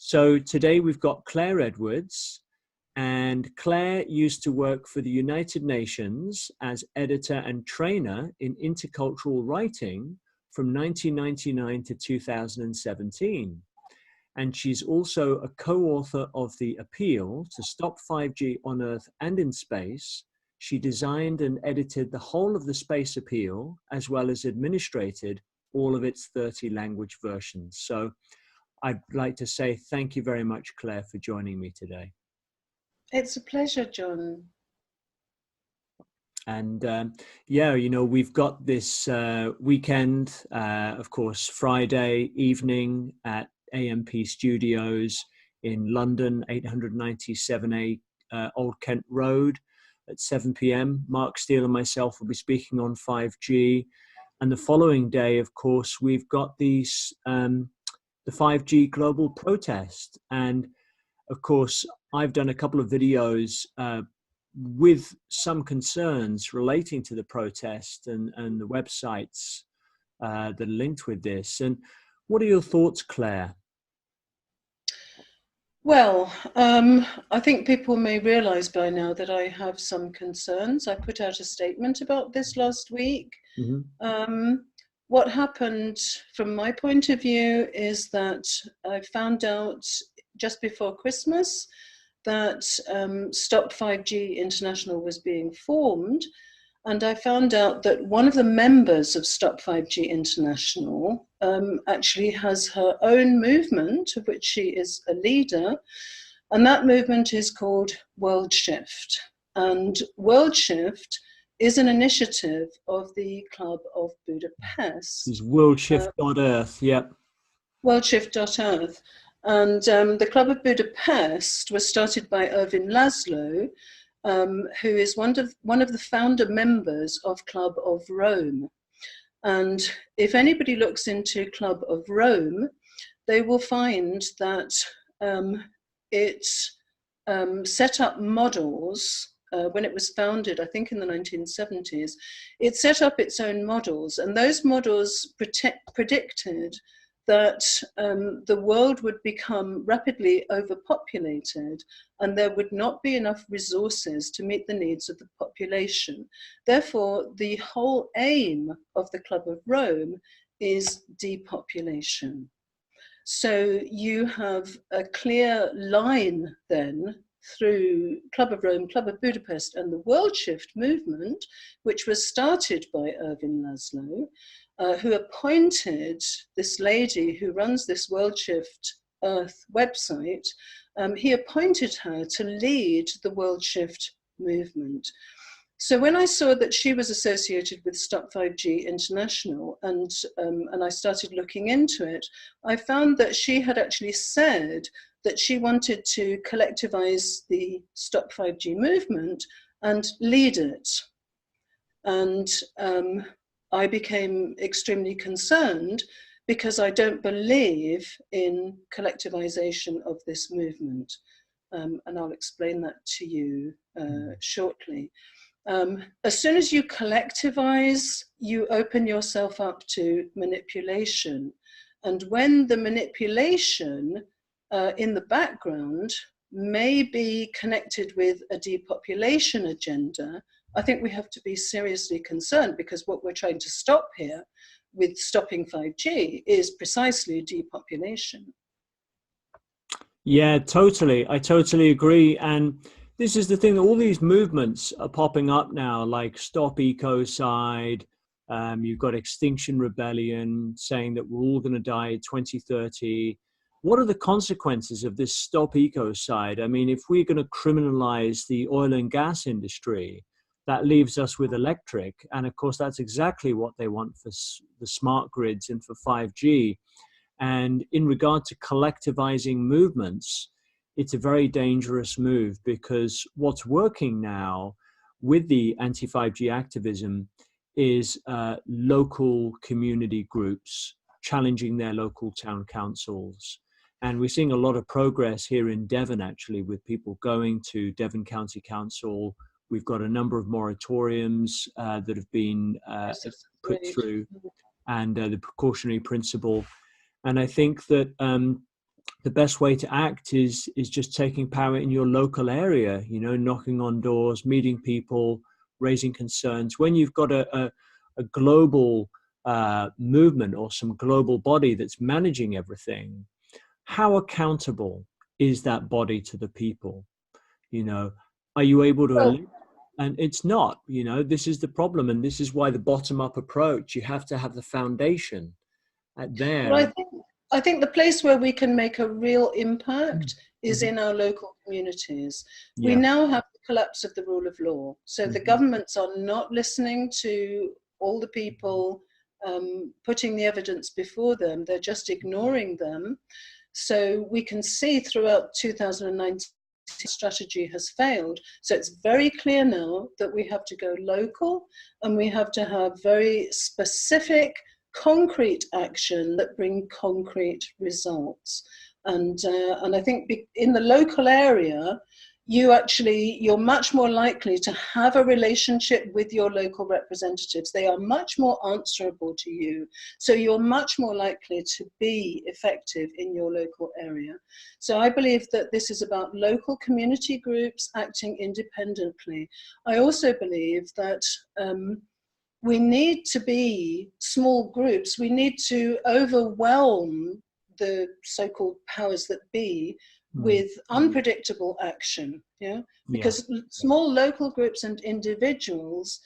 So today we've got Claire Edwards, and Claire used to work for the United Nations as editor and trainer in intercultural writing from 1999 to 2017. And she's also a co-author of The Appeal to Stop 5G on Earth and in Space. She designed and edited the whole of the Space Appeal, as well as administrated all of its 30 language versions. So I'd like to say thank you very much, Claire, for joining me today. It's a pleasure, John. And yeah, you know, we've got this weekend, of course, Friday evening at AMP Studios in London, 897A Old Kent Road at 7 p.m. Mark Steele and myself will be speaking on 5G. And the following day, of course, we've got these, the 5G global protest. And of course, I've done a couple of videos with some concerns relating to the protest and the websites that are linked with this. And what are your thoughts, Claire? Well, I think people may realize by now that I have some concerns. I put out a statement about this last week. Mm-hmm. What happened from my point of view is that I found out just before Christmas that Stop 5G International was being formed. And I found out that one of the members of Stop 5G International actually has her own movement, of which she is a leader. And that movement is called Worldshift. And Worldshift is an initiative of the Club of Budapest. It's Worldshift.earth, yep. Worldshift.earth. And the Club of Budapest was started by Ervin Laszlo, who is one of the founder members of Club of Rome. And if anybody looks into Club of Rome, they will find that it set up models. When it was founded, I think in the 1970s, it set up its own models, and those models predicted that the world would become rapidly overpopulated and there would not be enough resources to meet the needs of the population. Therefore, the whole aim of the Club of Rome is depopulation. So you have a clear line then through Club of Rome, Club of Budapest, and the Worldshift movement, which was started by Ervin Laszlo, who appointed this lady who runs this Worldshift Earth website. He appointed her to lead the Worldshift movement. So when I saw that she was associated with Stop 5G International and I started looking into it, I found that she had actually said that she wanted to collectivize the Stop 5G movement and lead it. And I became extremely concerned because I don't believe in collectivization of this movement. And I'll explain that to you shortly. As soon as you collectivize, you open yourself up to manipulation. And when the manipulation in the background may be connected with a depopulation agenda, I think we have to be seriously concerned, because what we're trying to stop here with stopping 5G is precisely depopulation. Yeah, totally. I totally agree. And this is the thing, that all these movements are popping up now, like Stop Ecocide. You've got Extinction Rebellion saying that we're all going to die in 2030. What are the consequences of this Stop Ecocide? I mean, if we're going to criminalize the oil and gas industry, that leaves us with electric. And of course, that's exactly what they want for the smart grids and for 5G. And in regard to collectivizing movements, it's a very dangerous move, because what's working now with the anti-5G activism is local community groups challenging their local town councils. And we're seeing a lot of progress here in Devon, actually, with people going to Devon County Council. We've got a number of moratoriums that have been put through, and the precautionary principle. And I think that the best way to act is just taking power in your local area, you know, knocking on doors, meeting people, raising concerns. When you've got a global movement or some global body that's managing everything, how accountable is that body to the people? You know, are you able to? And it's not, you know, this is the problem. And this is why the bottom up approach, you have to have the foundation there. Well, I think the place where we can make a real impact is in our local communities. We now have the collapse of the rule of law. So the governments are not listening to all the people putting the evidence before them. They're just ignoring them. So we can see throughout 2019, strategy has failed. So it's very clear now that we have to go local, and we have to have very specific, concrete action that bring concrete results. And I think in the local area, you're much more likely to have a relationship with your local representatives. They are much more answerable to you. So you're much more likely to be effective in your local area. So I believe that this is about local community groups acting independently. I also believe that we need to be small groups. We need to overwhelm the so-called powers that be with unpredictable action, because small local groups and individuals,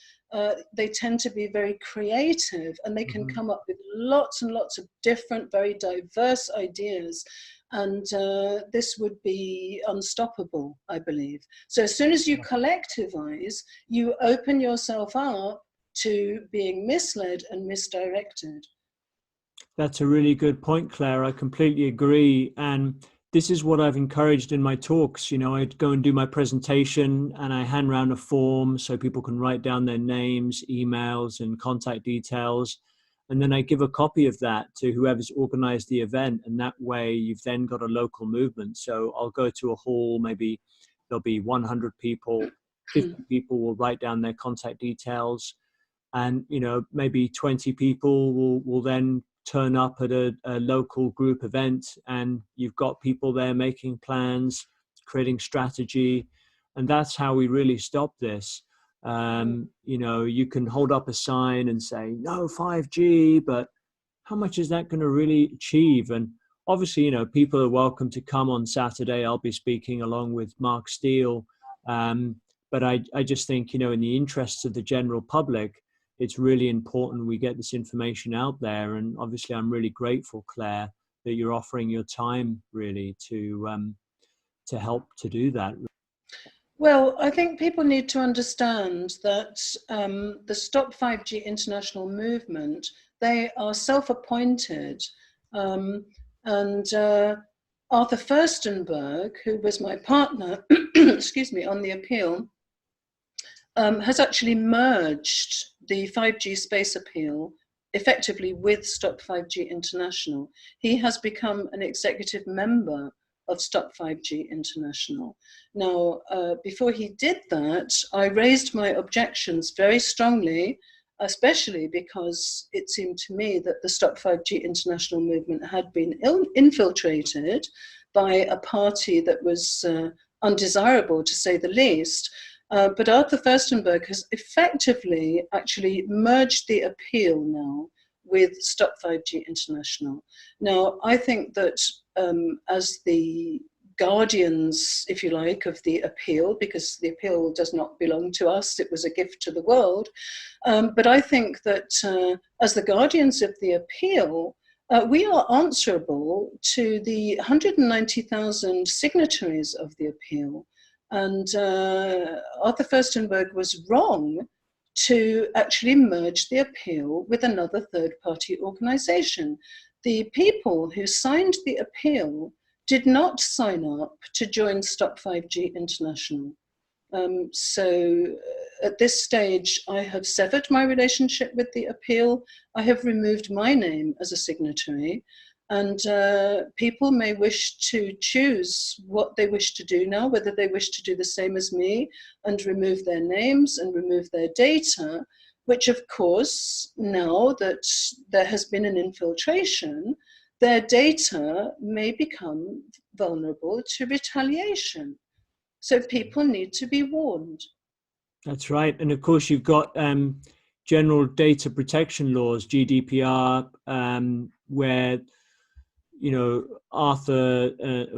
they tend to be very creative, and they can come up with lots and lots of different, very diverse ideas. And this would be unstoppable, I believe. So as soon as you collectivize, you open yourself up to being misled and misdirected. That's a really good point, Claire. I completely agree. And this is what I've encouraged in my talks. You know, I'd go and do my presentation and I hand around a form so people can write down their names, emails, and contact details. And then I give a copy of that to whoever's organized the event. And that way you've then got a local movement. So I'll go to a hall, maybe there'll be 100 people, 50 people will write down their contact details. And, you know, maybe 20 people will then turn up at a local group event, and you've got people there making plans, creating strategy. And that's how we really stop this. You know, you can hold up a sign and say, no 5G, but how much is that going to really achieve? And obviously, you know, people are welcome to come on Saturday. I'll be speaking along with Mark Steele. But I just think, you know, in the interests of the general public, it's really important we get this information out there. And obviously, I'm really grateful, Claire, that you're offering your time really to help to do that. Well, I think people need to understand that the Stop 5G International movement, they are self-appointed. And Arthur Furstenberg, who was my partner, excuse me, on the appeal, has actually merged the 5G space appeal effectively with Stop 5G International. He has become an executive member of Stop 5G International. Now, before he did that, I raised my objections very strongly, especially because it seemed to me that the Stop 5G International movement had been infiltrated by a party that was undesirable, to say the least. But Arthur Furstenberg has effectively actually merged the appeal now with Stop 5G International. Now, I think that as the guardians, if you like, of the appeal, because the appeal does not belong to us, it was a gift to the world. But I think that as the guardians of the appeal, we are answerable to the 190,000 signatories of the appeal. And Arthur Furstenberg was wrong to actually merge the appeal with another third-party organization. The people who signed the appeal did not sign up to join Stop 5G International. So at this stage, I have severed my relationship with the appeal. I have removed my name as a signatory. And people may wish to choose what they wish to do now, whether they wish to do the same as me and remove their names and remove their data, which of course, now that there has been an infiltration, their data may become vulnerable to retaliation. So people need to be warned. That's right. And of course, you've got general data protection laws, GDPR, where, you know, Arthur,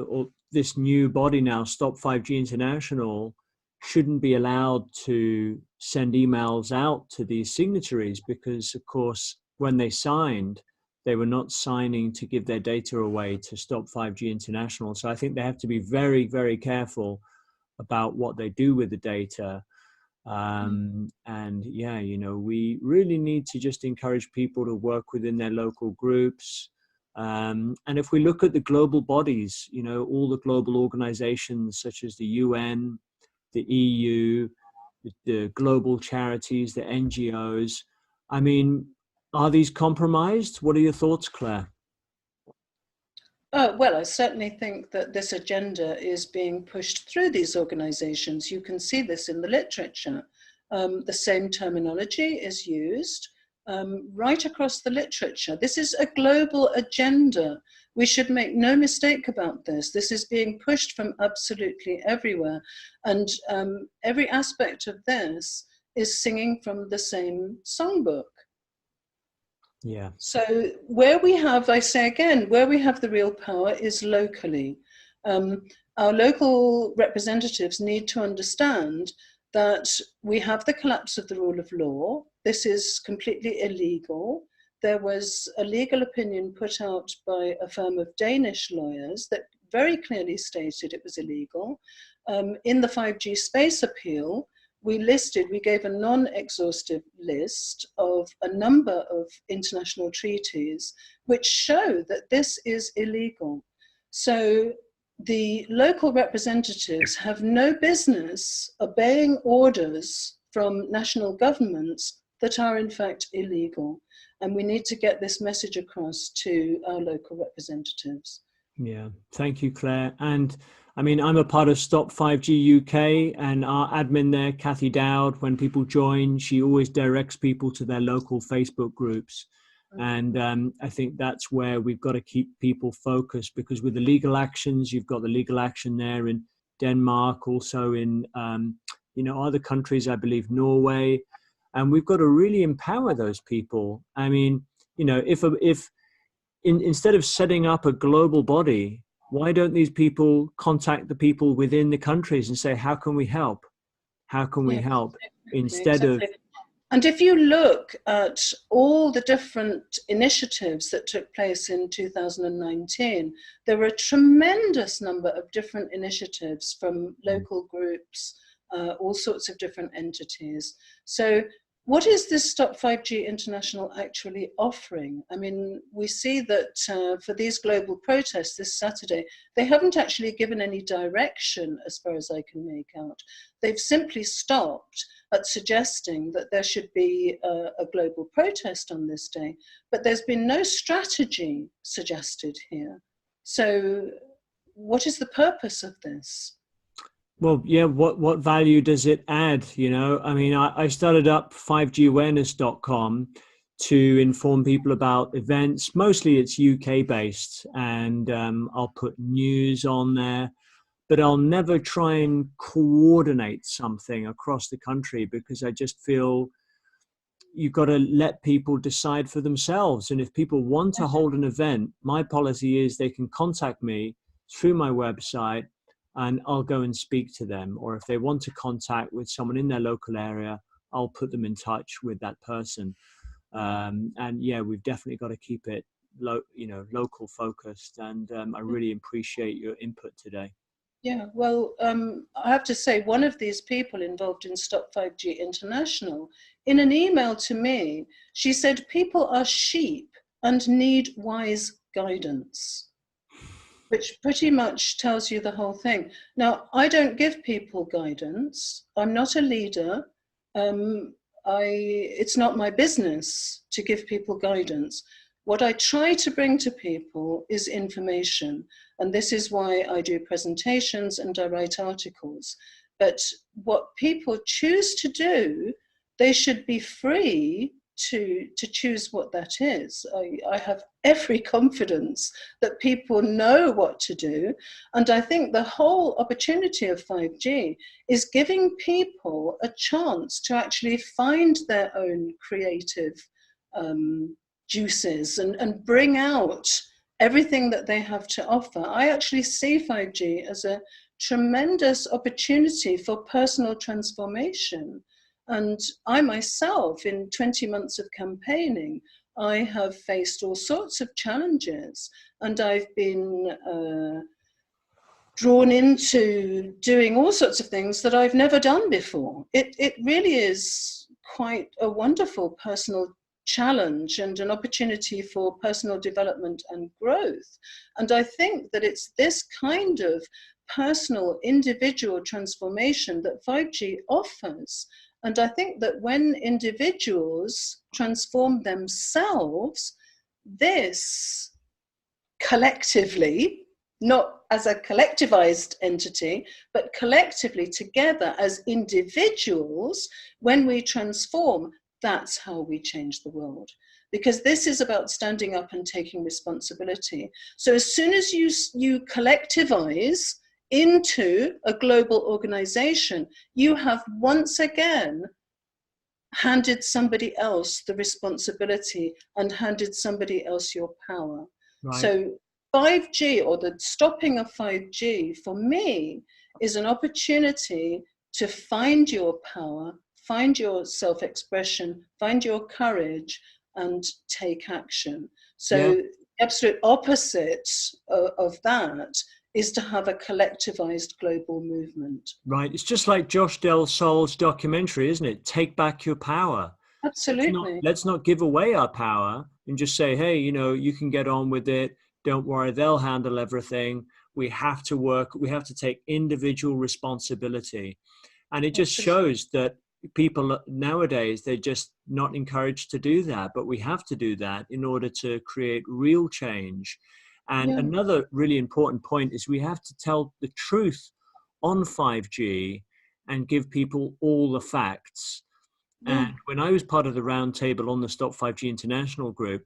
or this new body now, Stop5G International, shouldn't be allowed to send emails out to these signatories because, of course, when they signed, they were not signing to give their data away to Stop5G International. So I think they have to be very, very careful about what they do with the data. And yeah, you know, we really need to just encourage people to work within their local groups. And if we look at the global bodies, you know, all the global organizations such as the UN, the EU, the global charities, the NGOs, I mean, are these compromised? What are your thoughts, Claire? Well, I certainly think that this agenda is being pushed through these organizations. You can see this in the literature. The same terminology is used right across the literature. This is a global agenda. We should make no mistake about this. This is being pushed from absolutely everywhere. And every aspect of this is singing from the same songbook. Yeah. So where we have, I say again, where we have the real power is locally. Our local representatives need to understand that we have the collapse of the rule of law. This is completely illegal. There was a legal opinion put out by a firm of Danish lawyers that very clearly stated it was illegal. In the 5G space appeal, we gave a non-exhaustive list of a number of international treaties which show that this is illegal. So the local representatives have no business obeying orders from national governments that are in fact illegal. And we need to get this message across to our local representatives. Yeah, thank you, Claire. And I mean, I'm a part of Stop5G UK, and our admin there, Kathy Dowd, when people join, she always directs people to their local Facebook groups. And I think that's where we've got to keep people focused, because with the legal actions, you've got the legal action there in Denmark, also in, you know, other countries, I believe Norway, and we've got to really empower those people. I mean, you know, instead of setting up a global body, why don't these people contact the people within the countries and say, how can we help? How can we help? Instead of... And if you look at all the different initiatives that took place in 2019, there were a tremendous number of different initiatives from local groups, all sorts of different entities. So what is this Stop5G International actually offering? I mean, we see that for these global protests this Saturday, they haven't actually given any direction as far as I can make out. They've simply stopped at suggesting that there should be a global protest on this day, but there's been no strategy suggested here. So what is the purpose of this? Well, yeah, what value does it add? You know, I mean, I started up 5gawareness.com to inform people about events. Mostly it's UK based, and I'll put news on there, but I'll never try and coordinate something across the country, because I just feel you've got to let people decide for themselves. And if people want to hold an event, my policy is they can contact me through my website, and I'll go and speak to them. Or if they want to contact with someone in their local area, I'll put them in touch with that person. And yeah, we've definitely got to keep it local focused. And I really appreciate your input today. Yeah, well, I have to say, one of these people involved in Stop5G International, in an email to me, she said, people are sheep and need wise guidance, which pretty much tells you the whole thing. Now, I don't give people guidance. I'm not a leader. It's not my business to give people guidance. What I try to bring to people is information. And this is why I do presentations and I write articles. But what people choose to do, they should be free to choose what that is. I have every confidence that people know what to do. And I think the whole opportunity of 5G is giving people a chance to actually find their own creative juices and bring out everything that they have to offer. I actually see 5G as a tremendous opportunity for personal transformation. And I myself, in 20 months of campaigning, I have faced all sorts of challenges, and I've been drawn into doing all sorts of things that I've never done before. It really is quite a wonderful personal challenge and an opportunity for personal development and growth. And I think that it's this kind of personal, individual transformation that 5G offers. And I think that when individuals transform themselves, this collectively, not as a collectivized entity, but collectively together as individuals, when we transform, that's how we change the world. Because this is about standing up and taking responsibility. So as soon as you collectivize into a global organization, you have once again handed somebody else the responsibility and handed somebody else your power. Right. So 5G, or the stopping of 5G, for me, is an opportunity to find your power, find your self-expression, find your courage, and take action. So the absolute opposite of that is to have a collectivized global movement. Right. It's just like Josh Del Sol's documentary, isn't it? Take back your power. Absolutely. Let's not give away our power and just say, hey, you know, you can get on with it. Don't worry, they'll handle everything. We have to work. We have to take individual responsibility. And it just shows that people nowadays, they're just not encouraged to do that. But we have to do that in order to create real change. And another really important point is we have to tell the truth on 5G and give people all the facts. And when I was part of the roundtable on the Stop 5G International group,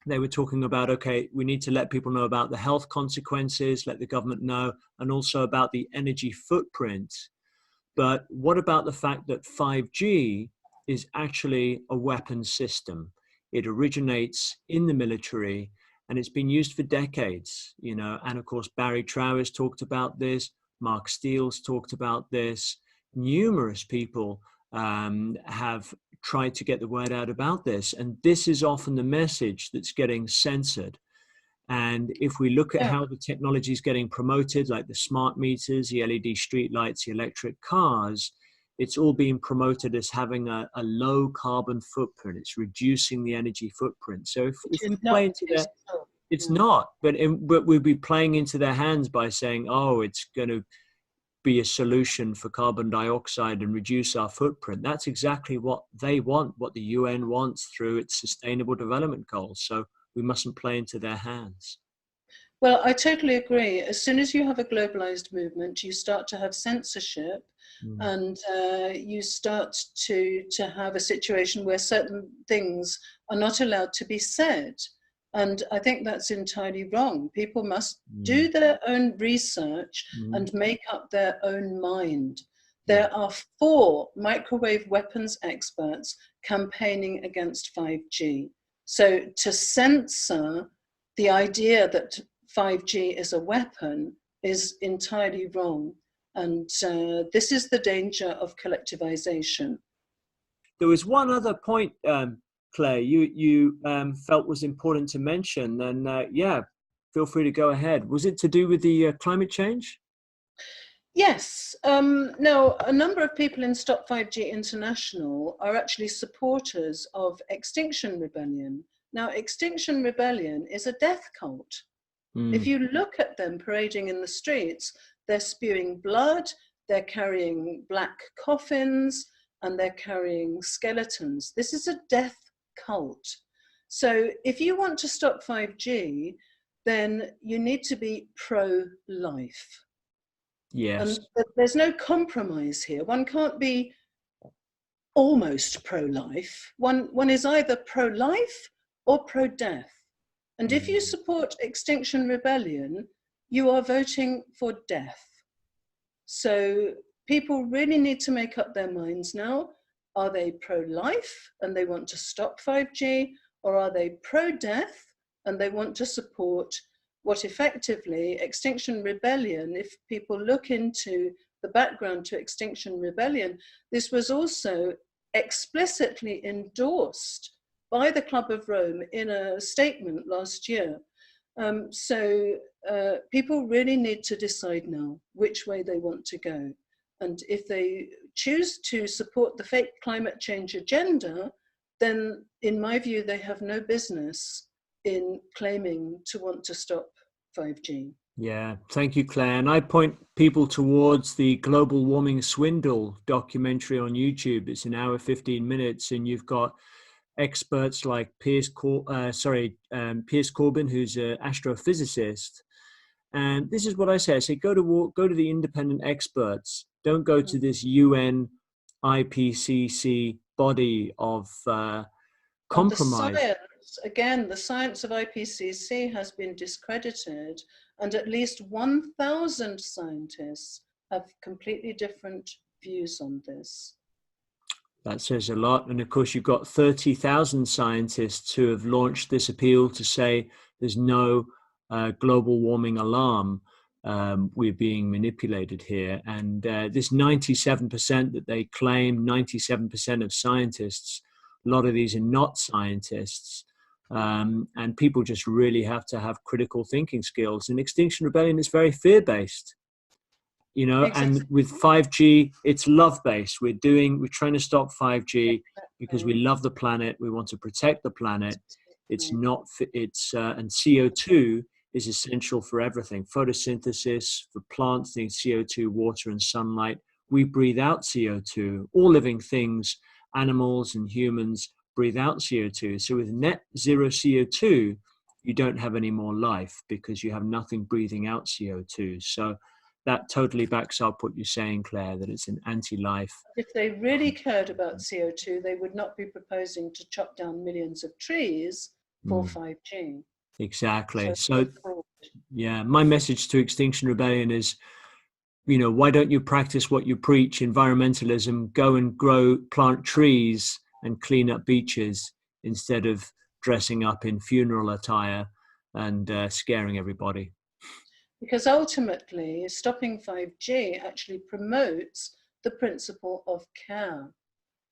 they were talking about, okay, we need to let people know about the health consequences, let the government know, and also about the energy footprint. But what about the fact that 5G is actually a weapons system? It originates in the military, and it's been used for decades, you know, and of course, Barry Trower's talked about this, Mark Steele's talked about this, numerous people have tried to get the word out about this. And this is often the message that's getting censored. And if we look at how the technology is getting promoted, like the smart meters, the LED street lights, the electric cars, it's all being promoted as having a low carbon footprint. It's reducing the energy footprint. So if we play into that, it's not, but we'll be playing into their hands by saying, oh, it's going to be a solution for carbon dioxide and reduce our footprint. That's exactly what they want, what the UN wants through its sustainable development goals. So we mustn't play into their hands. Well, I totally agree. As soon as you have a globalized movement, you start to have censorship, and you start to have a situation where certain things are not allowed to be said. And I think that's entirely wrong. People must do their own research and make up their own mind. There are 4 microwave weapons experts campaigning against 5G. So to censor the idea that 5G is a weapon is entirely wrong. And this is the danger of collectivization. There was one other point, Claire, you felt was important to mention, and feel free to go ahead. Was it to do with the climate change? Yes. No, a number of people in Stop 5G International are actually supporters of Extinction Rebellion. Now, Extinction Rebellion is a death cult. If you look at them parading in the streets, they're spewing blood, they're carrying black coffins, and they're carrying skeletons. This is a death cult. So if you want to stop 5G, then you need to be pro-life. Yes. And there's no compromise here. One can't be almost pro-life. One is either pro-life or pro-death. And if you support Extinction Rebellion, you are voting for death. So people really need to make up their minds now. Are they pro-life and they want to stop 5G, or are they pro-death and they want to support what effectively Extinction Rebellion, if people look into the background to Extinction Rebellion, this was also explicitly endorsed by the Club of Rome in a statement last year. So people really need to decide now which way they want to go. And if they choose to support the fake climate change agenda, then in my view, they have no business in claiming to want to stop 5G. Yeah, thank you, Claire. And I point people towards the Global Warming Swindle documentary on YouTube. It's an hour, 15 minutes, and you've got experts like Piers Corbin, who's an astrophysicist. And this is what I say, go to the independent experts. Don't go to this UN IPCC body of compromise. The science, again, the science of IPCC has been discredited, and at least 1,000 scientists have completely different views on this. That says a lot. And of course, you've got 30,000 scientists who have launched this appeal to say there's no global warming alarm. We're being manipulated here. And this 97% that they claim, 97% of scientists, a lot of these are not scientists. And people just really have to have critical thinking skills. And Extinction Rebellion is very fear-based. You know, exactly. And with 5G, it's love-based. We're trying to stop 5G because we love the planet. We want to protect the planet. It's not, and CO2 is essential for everything. Photosynthesis, for plants need CO2, water and sunlight. We breathe out CO2. All living things, animals and humans, breathe out CO2. So with net zero CO2, you don't have any more life because you have nothing breathing out CO2. So that totally backs up what you're saying, Claire, that it's an anti-life. If they really cared about CO2, they would not be proposing to chop down millions of trees for 5G. Exactly. So yeah, my message to Extinction Rebellion is, you know, why don't you practice what you preach, environmentalism, go and plant trees and clean up beaches instead of dressing up in funeral attire and scaring everybody. Because ultimately, stopping 5G actually promotes the principle of care.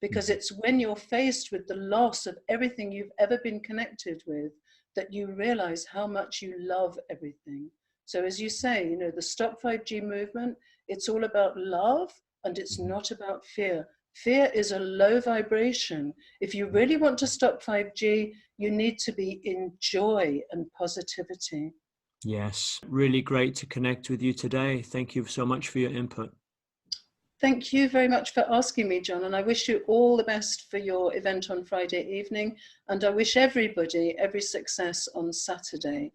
Because it's when you're faced with the loss of everything you've ever been connected with that you realize how much you love everything. So as you say, you know, the Stop 5G movement, it's all about love and it's not about fear. Fear is a low vibration. If you really want to stop 5G, you need to be in joy and positivity. Yes, really great to connect with you today. Thank you so much for your input. Thank you very much for asking me, John, and I wish you all the best for your event on Friday evening, and I wish everybody every success on Saturday.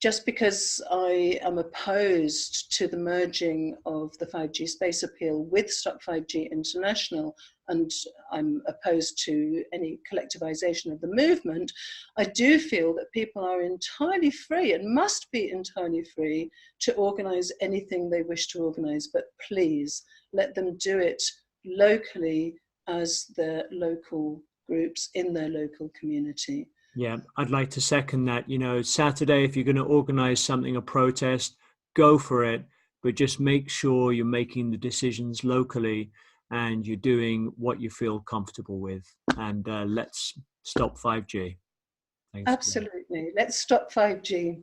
Just because I am opposed to the merging of the 5G space appeal with Stop 5G International, and I'm opposed to any collectivization of the movement, I do feel that people are entirely free and must be entirely free to organize anything they wish to organize, but please let them do it locally as their local groups in their local community. Yeah, I'd like to second that. You know, Saturday, if you're going to organize something, a protest, go for it, but just make sure you're making the decisions locally and you're doing what you feel comfortable with. And let's stop 5G. Thanks. Absolutely. Let's stop 5G.